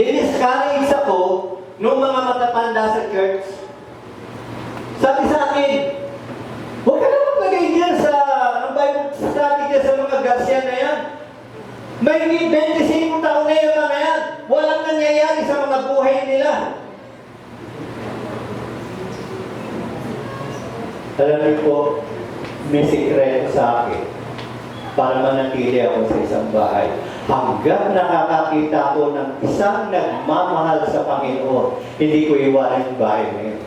Diniscourage ako nung mga matatanda sa church. Sabi sa akin, huwag ka na maglagay dyan sa, ang Bible study dyan sa mga Garcia na yan. May 25 taon na yung mga yan. Walang nangyayari sa mga buhay nila. Alam niyo po, may sikreto sa akin para manatili ako sa isang bahay. Hanggang nakakakita ko ng isang nagmamahal sa Panginoon, hindi ko iwanan yung bahay na yun.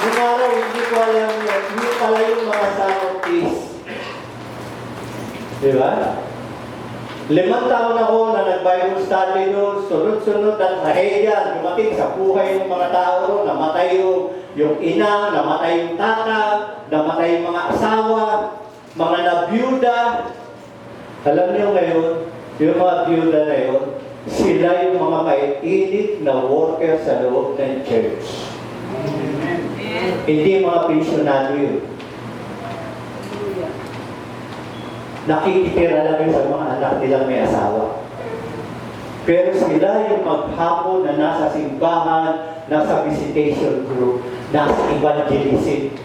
Yung araw, hindi ko alam yun. Hindi pala yung mga son of peace. Di ba? 5 taon ako na nag-Bible study doon, sunod-sunod at trahedya, dumating sa buhay ng mga tao doon, namatay yung ina, namatay yung tata, namatay yung mga asawa, mga nabiyuda. Alam niyo ngayon, yung mga biyuda na yun, sila yung mga maiinit na worker sa loob ng church. Hindi mga pensyonado yun. Nakikitira lang yun sa mga anak nilang may asawa. Pero sila yung maghapon na nasa simbahan, nasa visitation group, nasa evangelism.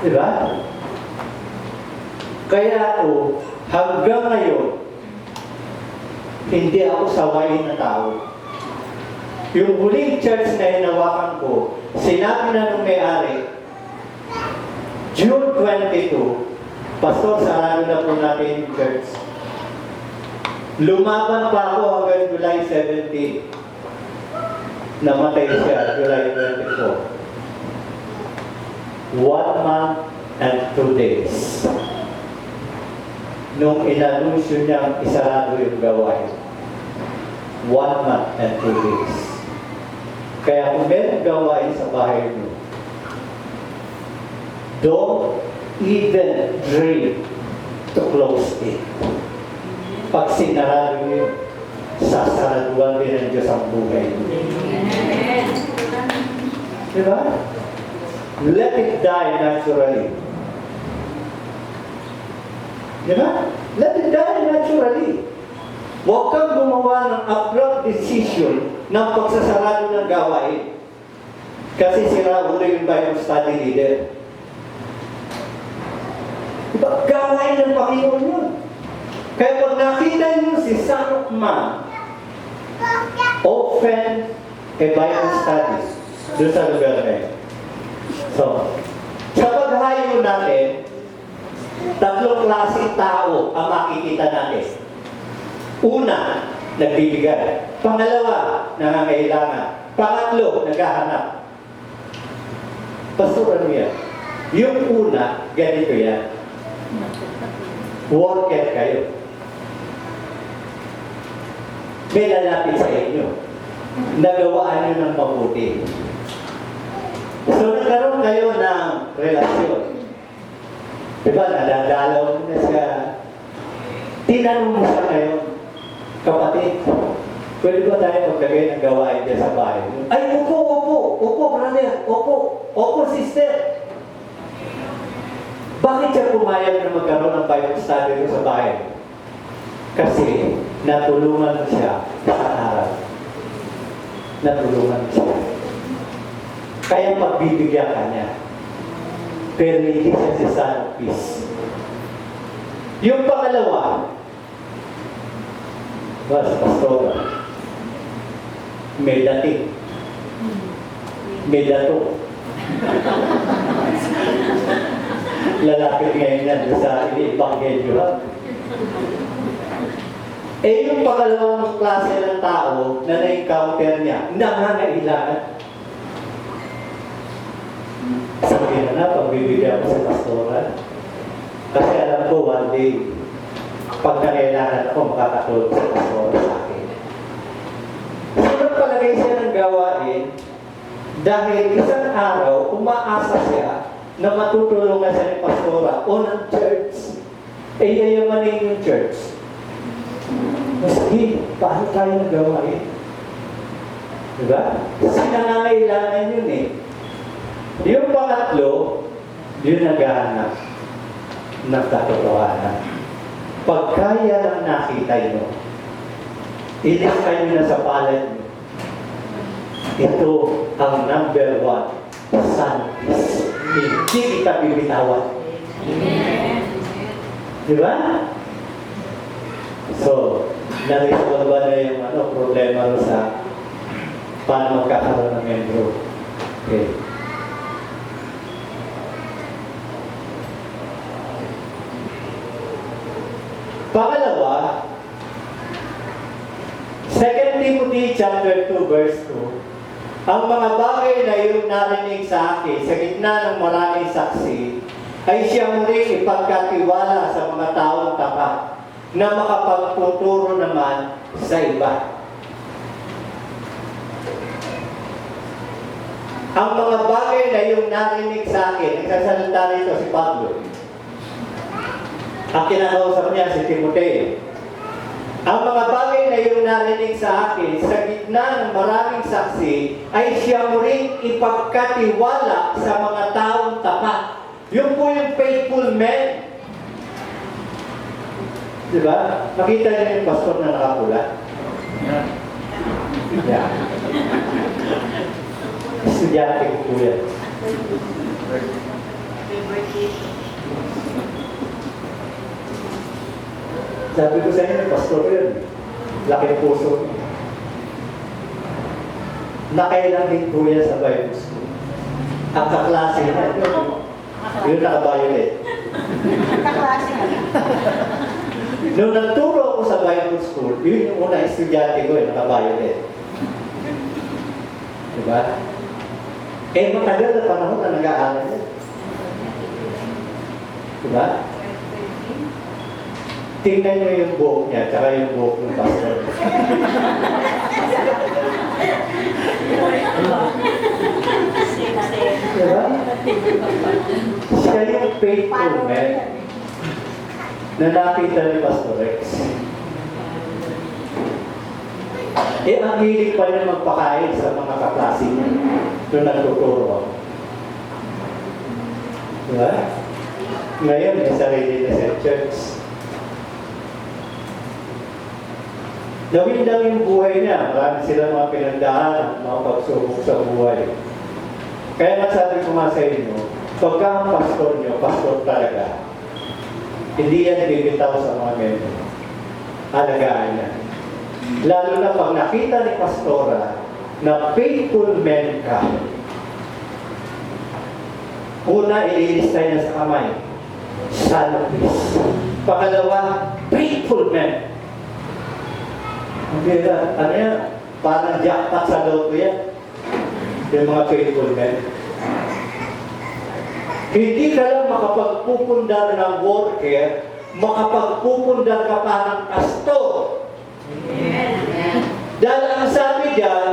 Diba? Kaya ako, hanggang ngayon, hindi ako sawayin na tao. Yung huling church na hinawakan ko, sinabi na nung may-ari, June 22, Pastor, sarado na po natin yung church. Lumaban pa ako hanggang July 17. Namatay siya, July 24. 1 month and 2 days. Nung inanunsyo niyang isarado yung gawain. 1 month and 2 days. Kaya kung meron gawain sa bahay niyo, don't even dream to close it. Pag sinarado niyo, sasaraduan din ng Diyos ang buhay niyo. Diba? Let it die naturally. Diba? Let it die naturally. Huwag kang gumawa ng abrupt decision ng pagsasarado ng gawain. Kasi sira ulo yung Bible study leader. Diba? Gawain ng Panginoon yun. Kaya pag nakita nyo si Son of Man, open a Bible study doon sa lugar na yun. So, sa paghayo natin, 3 klaseng tao ang makikita natin. Una, nagbibigay. Pangalawa, nangangailangan. Pangatlo, naghahanap. Pastor, ano yan? Yung una, ganito yan. Worker kayo. May lalapit sa inyo. Nagawaan nyo ng mabuti. So, nagkaroon kayo ng relasyon. Diba, nadadalaw mo na siya. Tinanong mo siya ngayon, kapatid, pwede ba tayo maglagay ng gawain dyan sa bahay? Ay, opo, brother, opo, sister. Bakit siya pumayag na magkaroon ng Bible study sa bahay? Kasi natulungan siya sa araw. Natulungan siya. Kaya pagbibigyan ka niya. Pero hindi siya si Son of Peace. Yung pangalawa, pastor, may dating. May dato. Lalapit ngayon yan sa i-ebanghelyo. Eh, yung pangalawang klase ng tao na na-encounter niya, nangangailangan. Sabihin na, pagbibigyan ko sa pastoran. Kasi alam ko, one day, pag nangailangan ako, makakatulog sa pastoran sa akin. So, nagpalagay siya ng gawain, dahil isang araw, umaasa siya na matutulungan siya ng pastora o ng church. Eh, yayamanin yung church. Maski, paano tayo nagawain? Diba? Kasi nangangailangan yun eh. Yung pangatlo, yun naghahanap ng katotohanan. Pagkaya ng nakita nyo, ilagay nyo na sa palad nyo. Ito ang number 1 son. Hindi kita bibitawan. Di ba? So, na-resolve na yung problema sa paano magkakaroon ng membro. Okay. Pangalawa, 2 Timothy chapter 2 verse 2, ang mga bagay na iyong narinig sa akin sa gitna ng maraming saksi ay siyang ring ipagkatiwala sa mga taong tapat na makapagtuturo naman sa iba. Ang mga bagay na iyong narinig sa akin, nagsasalita rito si Pablo. Ang kinakausap niya si Timoteo. Ang mga bagay na iyong narinig sa akin sa gitna ng maraming saksi ay siyang ring ipagkatiwala sa mga taong tapat. Yung po yung faithful men. Diba? Nakita niyo yung pastor na nakapula? Yeah. Estudyante ko po yan. Sabi ko sa inyo, pastor yun. Laking puso. Nakailang din po yan sa Bible School. Ang kaklase na yun naka-violet. Kaklase na. Nung nagturo ako sa Bible School, yun yung unang estudyante ko, naka-violet. Diba? Eh, matagal na panahon na nag-aaral yun. Diba? Tingnan nyo yung buhok niya, tsaka yung buhok ng pastor. Diba? Siya yung faithful man na nakita ni Pastor Rex. Eh, ang hilig pa niya magpakain sa mga kaklase niya doon nagtuturo ako. Diba? Ngayon, may sarili na sa church. Nawindang yung buhay niya. Marami sila mga pinagdaan, mga pagsubok sa buhay. Kaya nasabi ko nga sa inyo, pagka ang pastor niyo, pastor talaga, hindi yan bibitaw sa mga membro. Alagaan niya. Lalo na pag nakita ni pastora na faithful men ka, una, ililista niya sa kamay. Son of peace. Pangalawa, faithful men. Okay, ano yan? Parang jackpot sa loto yan. Yung mga faithful men. Hindi ka lang makapagpupundar ng worker, makapagpupundar ka pa ng pastor. Dahil ang sabi diyan,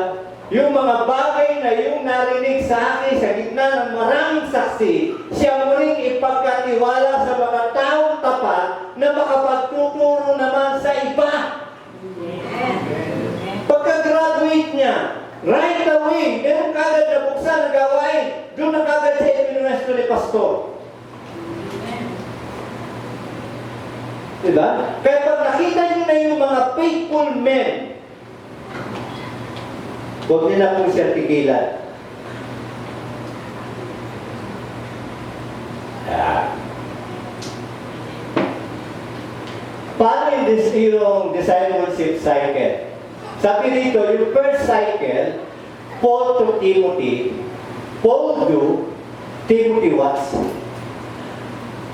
yung mga bagay na yung narinig sa akin sa gitna ng maraming saksi, siya mo ring ipagkatiwala sa mga taong tapat na makapagtuturo naman sa iba. Pagka-graduate niya, right away, meron kagad na buksan na gawain, doon na kagad sa ipinuwesto ni pastor. Diba? Kaya pag nakita niyo na yung mga faithful men, huwag niyo na po siya tigilan. Paano yung discipleship cycle? Sabi dito, yung first cycle, Paul to Timothy, Paul do, Timothy watch.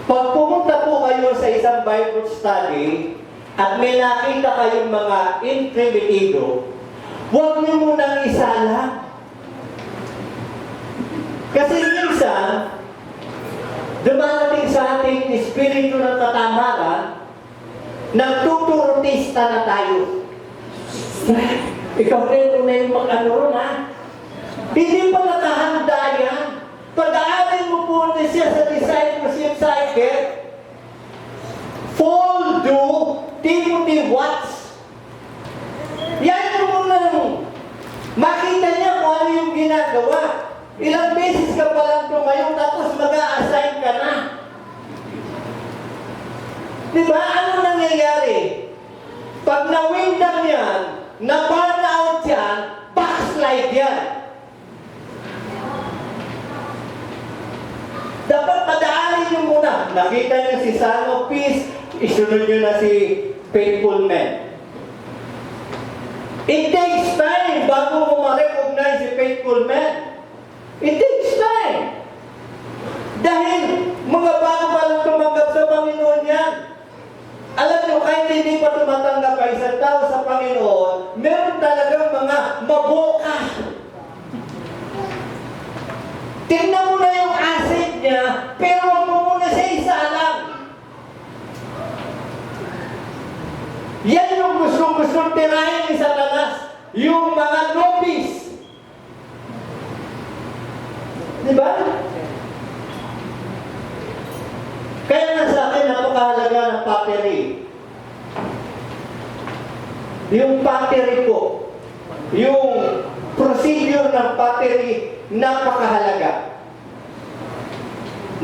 Pag pumunta po kayo sa isang Bible study at may nakita kayong mga intrimido, huwag niyo munang isalang. Kasi minsan, dumarating sa ating espiritu ng katamaran, nagtuturutista na tayo. Ikaw rin na yung mag-ano na. Hindi pa nakahanda yan. Pag-aaral mo po siya sa discipleship cycle, Paul do, Timothy watch. Yan mo munang makita niya kung ano yung ginagawa. Ilang beses ka pa lang tumayo tapos mag-a-assign ka na. Di ba? Ano nangyayari? Pag nawindang yan, na-burn out yan, backslide yan. Dapat padaanin nyo muna. Nakita nyo si Son of Peace, isunod nyo na si Faithful Man. It takes time bago mo ma-recognize si Faithful Man. It takes time. Dahil mga bago pa lang tumanggap sa Panginoon yan. Alam nyo, kahit hindi pa tumatanggap ang isang tao sa Panginoon, meron talagang mga maboka. Tingnan mo na yung asset niya, pero huwag mo muna siya isaalang. Yan yung gusto-gusto tirahin ni Satanas, yung mga novice. Di ba? Kaya nga sa akin, napakahalaga ng pottery. Yung pottery po, yung procedure ng pottery, napakahalaga.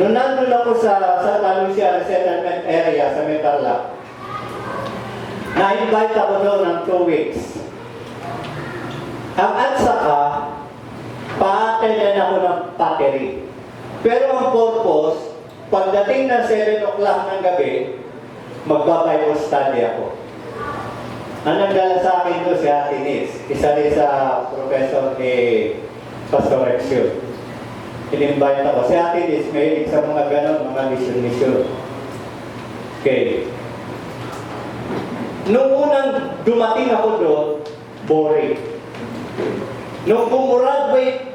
Noong nandun ako sa Santa Lucia Resettlement Area sa Metarlac, na-invite ako doon ng 2 weeks. At saka, pa-attendan ako ng pottery. Pero ang purpose, pagdating ng 7 o'clock ng gabi, magba-Bible study ako. Ang nagdala sa akin doon si Ate Nis, isa rin sa professor ni Pastor Rexio. In-invite ako. Si Ate Nis, mahilig sa mga ganon, mga mission-mission. Okay. Nung unang dumating ako doon, boring. Nung gumraduate,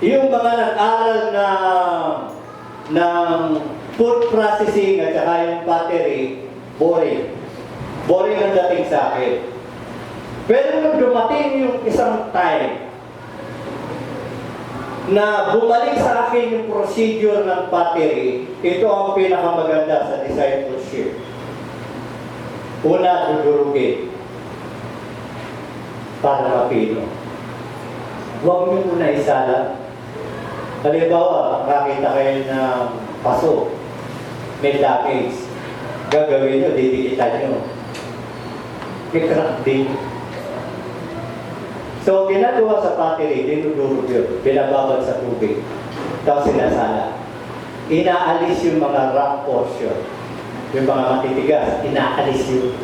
yung mga nag-aral ng food processing at saka yung pottery, boring. Boring ang dating sa akin. Pero nung dumating yung isang time na bumalik sa akin yung procedure ng pottery, ito ang pinakamaganda sa discipleship. Una, dudurugin para mapino. Huwag nyo muna isala. Halimbawa, makakita kayo ng paso, may damage. Gagawin nyo, didikitan nyo. May-crack din. So, ginagawa sa pottery, dinudurog yun. Binababad sa tubig. Tapos sinasala. Inaalis yung mga rock portion. Yung mga matitigas, inaalis yun.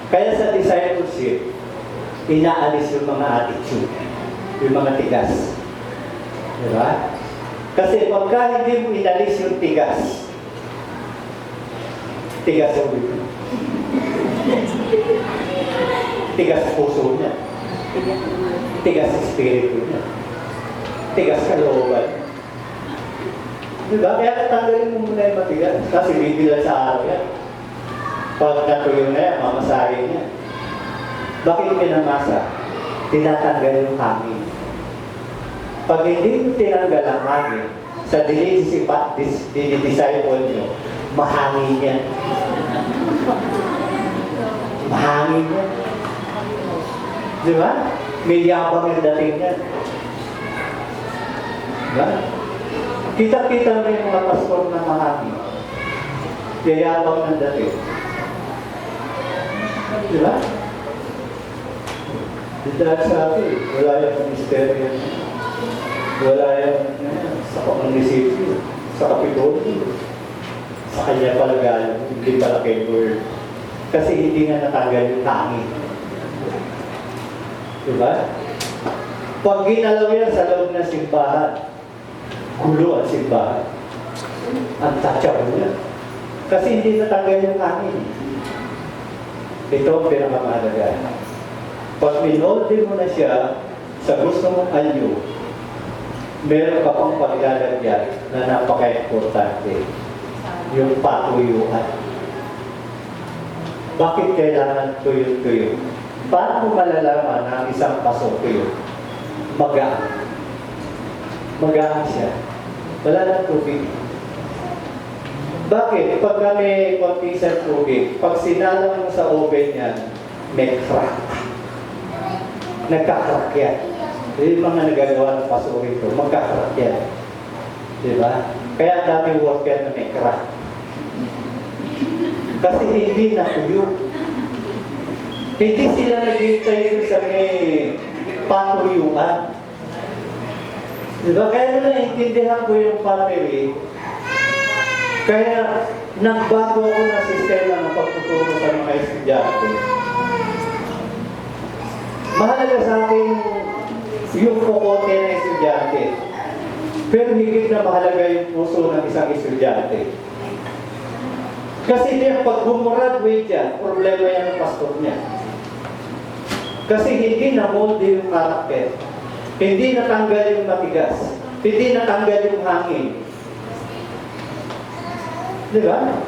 Kaya sa discipleship, inaalis yung mga attitude. Yung mga tigas. Diba? Kasi pagka hindi mo inalis yung tigas, tigas ang ulo. Tigas sa puso niya. Tigas sa spirito niya. Tigas sa looban. Diba? Kaya tanggalin mo muna yung matigas. Kasi bibilan sa araw yan. Pag natuyo na yan, mamasahin niya. Bakit pinamasa? Tinatanggal yung hangin. Pag hindi mo tinanggal ang hangin, sa dinidisciple nyo, mahangin yan. Mahangin yan. Di ba? May yabang yung dating yan. Diba? Kita-kita mo yung mga pastor na mahangin. Yayabang ng dating. Di ba? Dahil sa akin, wala yung ministeryo yan. Wala yung sa pang-munisipyo, sa kapitolyo. Sa kanya pala galing, hindi pala kay Lord. Kasi hindi nga natanggal yung hangin. Diba? Pag ginalaw yan sa loob ng simbahan, gulo ang simbahan. Ang touchable niya. Kasi hindi natanggal yung hangin. Ito ang pinakamahalaga. Pag minolde mo na siya sa gusto mong anyo, meron ka pang paglalagyan na napaka-importante. Yung patuyuan. Bakit kailangan tuyo-tuyo? Paano mo malalaman na ang isang paso tuyo? Magaan. Magaan siya. Wala nang tubig. Bakit? Pag may konti sa tubig, pag sinalang mo sa oven yan, may crack. Nagka-crack yan. Yung mga nagagawa ng paso rito, magka-crack yan. Diba? Kaya daming worker na may crack. Kasi hindi natuyo. Hindi sila naghihintay sa may patuyuan. Diba? Kaya naiintindihan ko yung family. Kaya nagbago ako ng sistema ng pagtuturo sa mga estudyante. Mahalaga sa akin yung kukote ng estudyante. Pero higit na mahalaga yung puso ng isang estudyante. Kasi niya, pag gumraduate yan, problema yan ng pastor niya. Kasi hindi na-molde yung karakter. Hindi natanggal yung matigas. Hindi natanggal yung hangin. Di ba?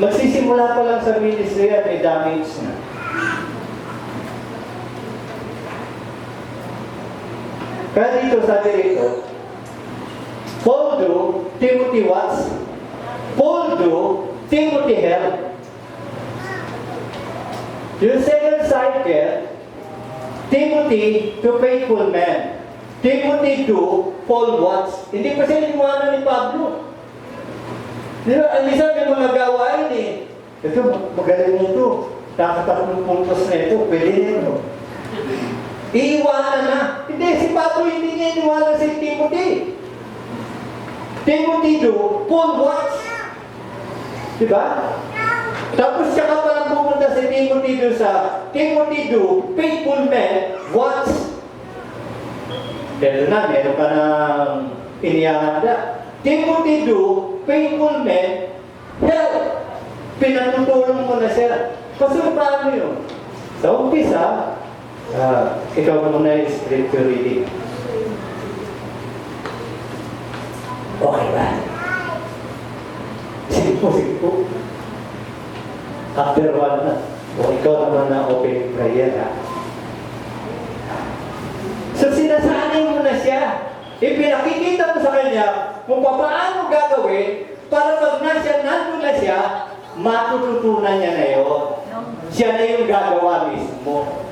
Magsisimula pa lang sa ministry at may damage na. Kaya dito, sabi rito, Paul do, Timothy was. Paul do, Timothy help. Yung second cycle, Timothy to faithful man. Timothy do, Paul wants. Hindi pa siya iniwanan ni Pablo. Di ba? Ang isa may mga gawain eh. Ito, magaling nito. Nakatatlong puntos na ito. Pwede nito. Iiwanan na. Hindi, si Pablo hindi niya iniwanan si Timothy. Timothy do, Paul wants. Diba? Tapos siya ka palang pumunta si Timothy do sa Timothy do, faithful man wants. Pero na, meron ka ng inihahanda. Timothy do, faithful man help. Pinatutulong mo na siya. Kasi paano yun? Sa umpisa, ikaw muna yung scripture reading. Okay ba? Simpo. After one na. O ikaw naman na open prayer ha. So sinasanay mo na siya. Ipinakikita mo sa kanya kung paano gagawin para pag nandun na siya, matututunan niya na yun. Siya na yung gagawa mismo.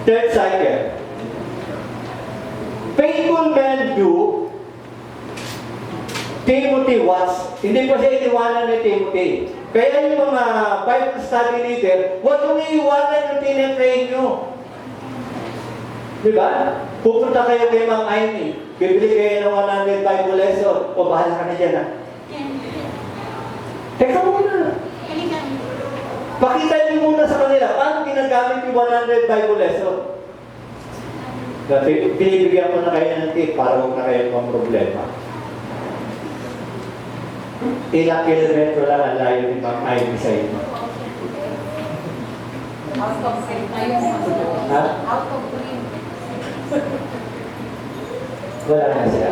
Third cycle. Faithful men do, Timothy was. Hindi pa siya iniwanan ni Timothy. Kaya yung mga Bible study leader, huwag mong iiwanan yung tinatrain nyo. Diba? Pupunta kayo kay Ma'am Aimee, bibili kayo ng 100 Bible lesson, o bahala ka na dyan ha. Teka muna. Pakita niyo muna sa kanila, paano ginagamit yung 100 Bible lesson? Dati, binibigyan ko na kayo ng tip para huwag na kayo mga problema. Ilang kilometro lang ang layo ni Ma'am Aimee sa inyo. Out of print na yun. Ha? Out of print. Wala na siya.